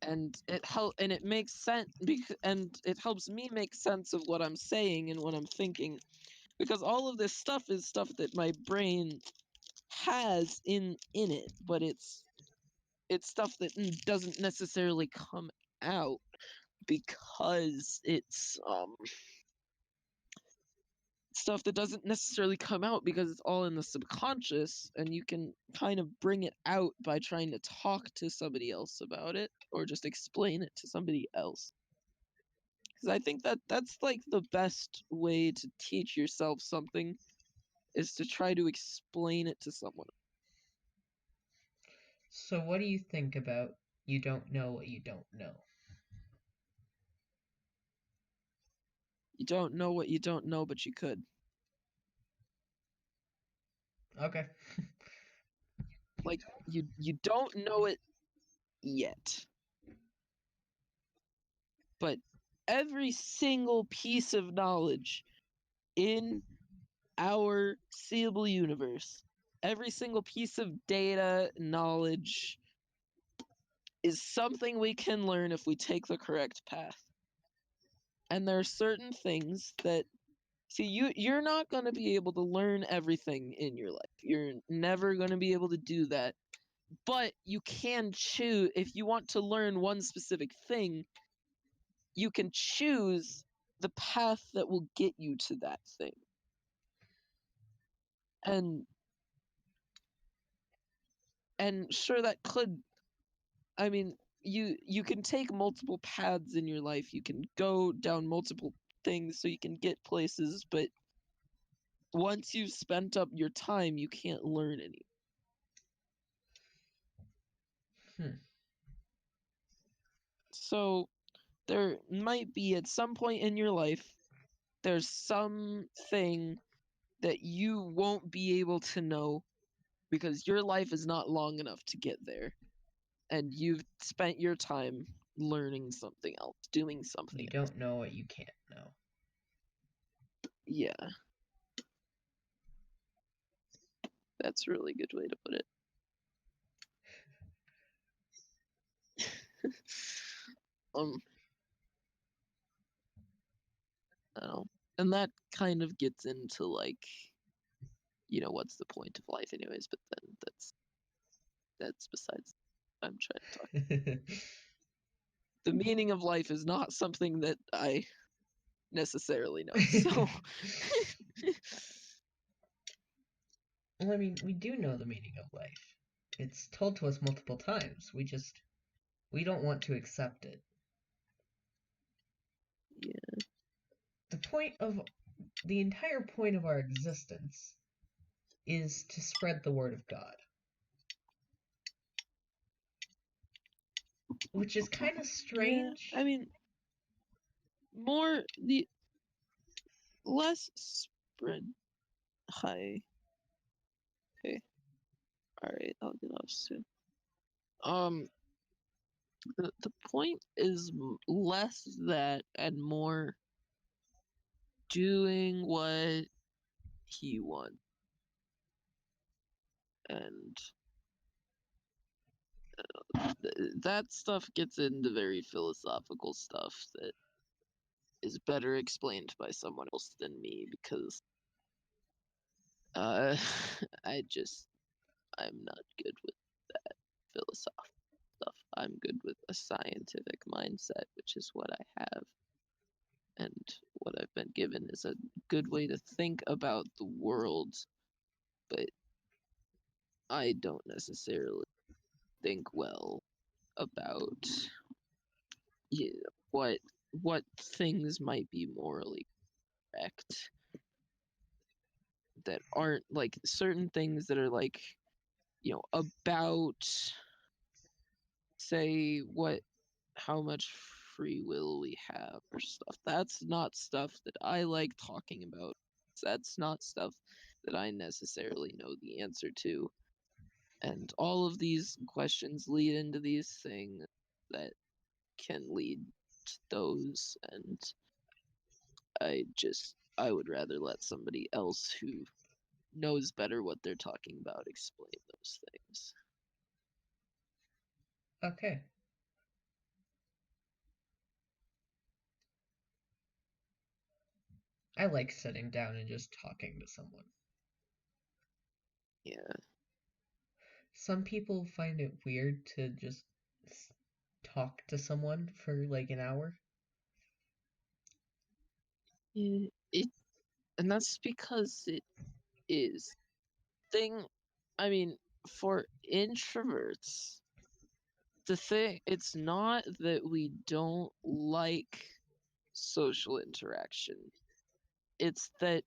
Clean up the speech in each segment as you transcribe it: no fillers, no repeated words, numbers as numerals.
and it makes sense, and it helps me make sense of what I'm saying and what I'm thinking, because all of this stuff is stuff that my brain has in it, but it's stuff that doesn't necessarily come out because it's stuff that doesn't necessarily come out because it's all in the subconscious, and you can kind of bring it out by trying to talk to somebody else about it or just explain it to somebody else. Because I think that that's like the best way to teach yourself something, is to try to explain it to someone. So what do you think about you don't know what you don't know? You don't know what you don't know, but you could. Okay. Like, you don't know it yet. But every single piece of knowledge in our seeable universe, every single piece of data, knowledge, is something we can learn if we take the correct path. And there are certain things that, see, you're not going to be able to learn everything in your life. You're never going to be able to do that. But you can choose, if you want to learn one specific thing, you can choose the path that will get you to that thing. And sure, that could, I mean, you can take multiple paths in your life. You can go down multiple things so you can get places, but once you've spent up your time, you can't learn any. So there might be, at some point in your life, there's something that you won't be able to know because your life is not long enough to get there, and you've spent your time learning something else, doing something You else. don't know what you can't know. Yeah. That's a really good way to put it. I don't know. And that kind of gets into, like, what's the point of life anyways, but then that's besides what I'm trying to talk. The meaning of life is not something that I necessarily know. So Well, I mean, we do know the meaning of life. It's told to us multiple times. We don't want to accept it. Yeah. The entire point of our existence is to spread the word of God. Which is kind of strange. Yeah, I mean, less spread. Hi. Okay. Alright, I'll get off soon. The point is less that and more doing what he wants. And that stuff gets into very philosophical stuff that is better explained by someone else than me, because uh, I'm not good with that philosophical stuff. I'm good with a scientific mindset, which is what I have. And what I've been given is a good way to think about the world, but I don't necessarily think well about what things might be morally correct, that aren't, like, certain things that are, like, about, say, how much free will we have or stuff. That's not stuff that I like talking about. That's not stuff that I necessarily know the answer to. And all of these questions lead into these things that can lead to those, and I would rather let somebody else who knows better what they're talking about explain those things. Okay. I like sitting down and just talking to someone. Yeah. Some people find it weird to just talk to someone for like an hour. It and that's because it is thing. I mean, for introverts, the thing it's not that we don't like social interaction. It's that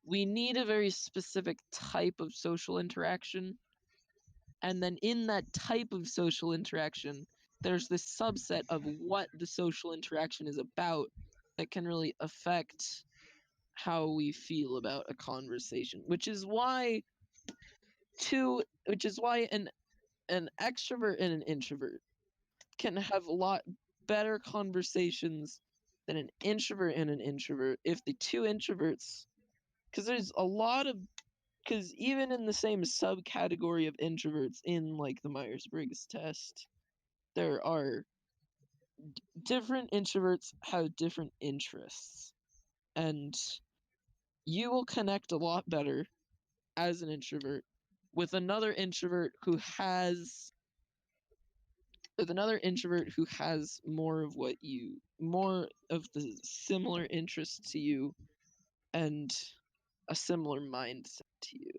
we need a very specific type of social interaction, and then in that type of social interaction, there's this subset of what the social interaction is about that can really affect how we feel about a conversation, which is why an extrovert and an introvert can have a lot better conversations than an introvert and an introvert if the two introverts, because there's a lot of, because even in the same subcategory of introverts in like the Myers-Briggs test, there are different introverts have different interests, and you will connect a lot better as an introvert with another introvert who has more of the similar interests to you and a similar mindset to you.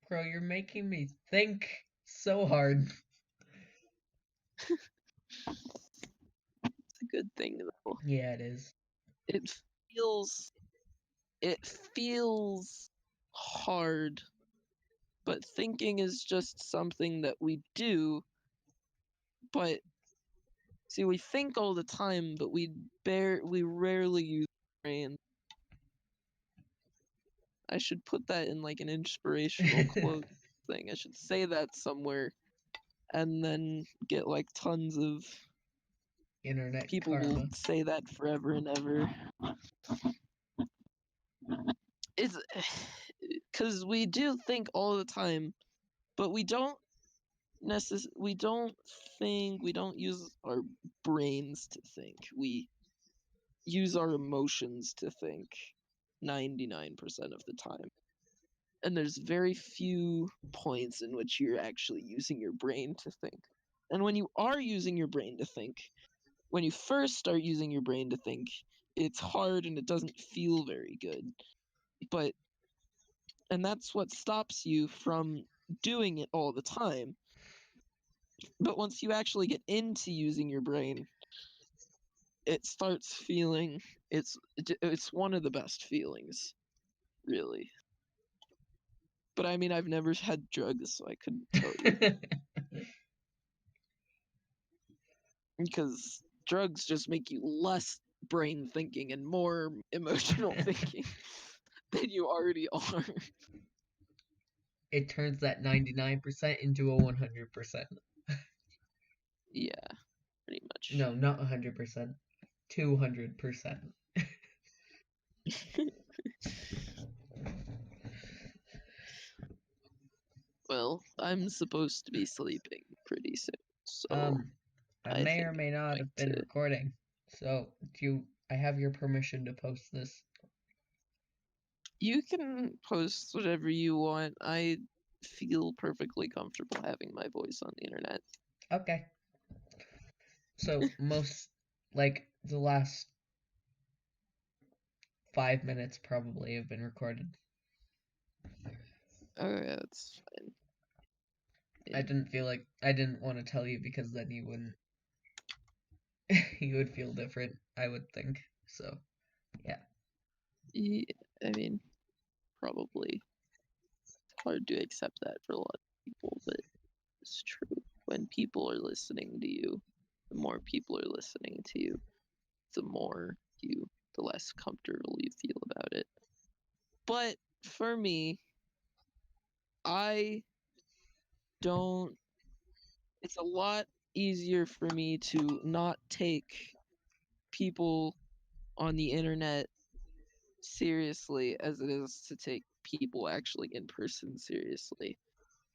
Bro, you're making me think so hard. It's a good thing though. Yeah, it is. It feels it feels hard, but thinking is just something that we do. But see, we think all the time, but we rarely use our brain. I should put that in like an inspirational quote thing. I should say that somewhere and then get like tons of Internet people will karma. say that forever and ever. It's because we do think all the time, but we don't use our brains to think. We use our emotions to think 99% of the time. And there's very few points in which you're actually using your brain to think. And when you are using your brain to think, when you first start using your brain to think, it's hard and it doesn't feel very good. But and that's what stops you from doing it all the time. But once you actually get into using your brain, it starts feeling it's one of the best feelings, really. But I mean, I've never had drugs, so I couldn't tell you because drugs just make you less brain thinking and more emotional thinking than you already are. It turns that 99% into a 100%. Yeah, pretty much. No, not 100%. 200%. Well, I'm supposed to be sleeping pretty soon, so Um, I I may think or may not I'm going have been to. recording. So, I have your permission to post this? You can post whatever you want. I feel perfectly comfortable having my voice on the internet. Okay. So, like, the last 5 minutes probably have been recorded. Oh, yeah, that's fine. I didn't feel like I didn't want to tell you because then you wouldn't you would feel different, I would think. So, yeah. Yeah, I mean, probably hard to accept that for a lot of people, but it's true. When people are listening to you, the more people are listening to you, the more the less comfortable you feel about it. But for me, I don't, it's a lot easier for me to not take people on the internet seriously as it is to take people actually in person seriously.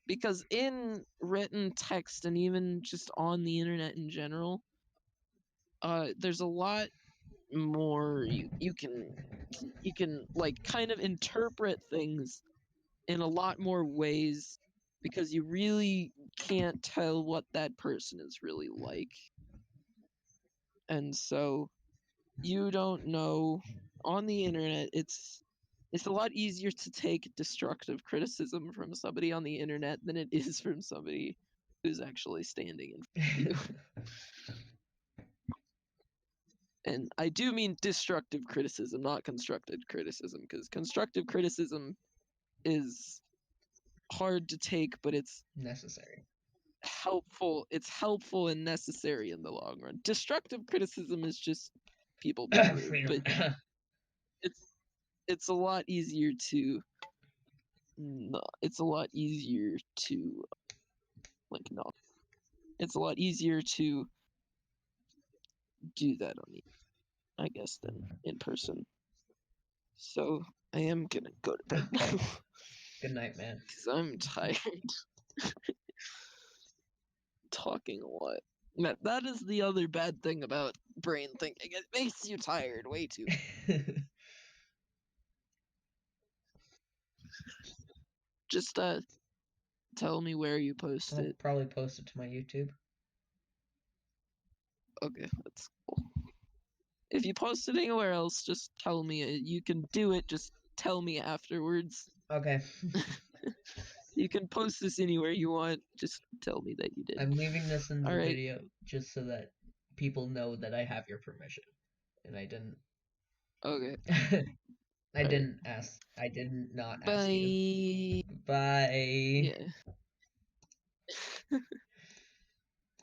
Because in written text and even just on the internet in general, there's a lot more you can like kind of interpret things in a lot more ways because you really can't tell what that person is really like. And so you don't know on the internet it's a lot easier to take destructive criticism from somebody on the internet than it is from somebody who's actually standing in front of you. And I do mean destructive criticism, not constructive criticism, because constructive criticism is hard to take, but it's Necessary. helpful. It's helpful and necessary in the long run. Destructive criticism is just people being rude, Freedom. but it's it's a lot easier to it's a lot easier to like not. It's a lot easier to do that on the I guess than in person. So I am gonna go to bed Okay. now Good night, man. because I'm tired. Talking a lot. That is the other bad thing about brain thinking. It makes you tired way too. Just tell me where you post I'll it. probably post it to my YouTube. Okay, that's cool. If you post it anywhere else, just tell me. You can do it. Just tell me afterwards. Okay. You can post this anywhere you want. Just tell me that you did. I'm leaving this in All the right. video just so that people know that I have your permission. And I didn't Okay. I All right. didn't ask. I did not ask you. Bye. Bye. Yeah.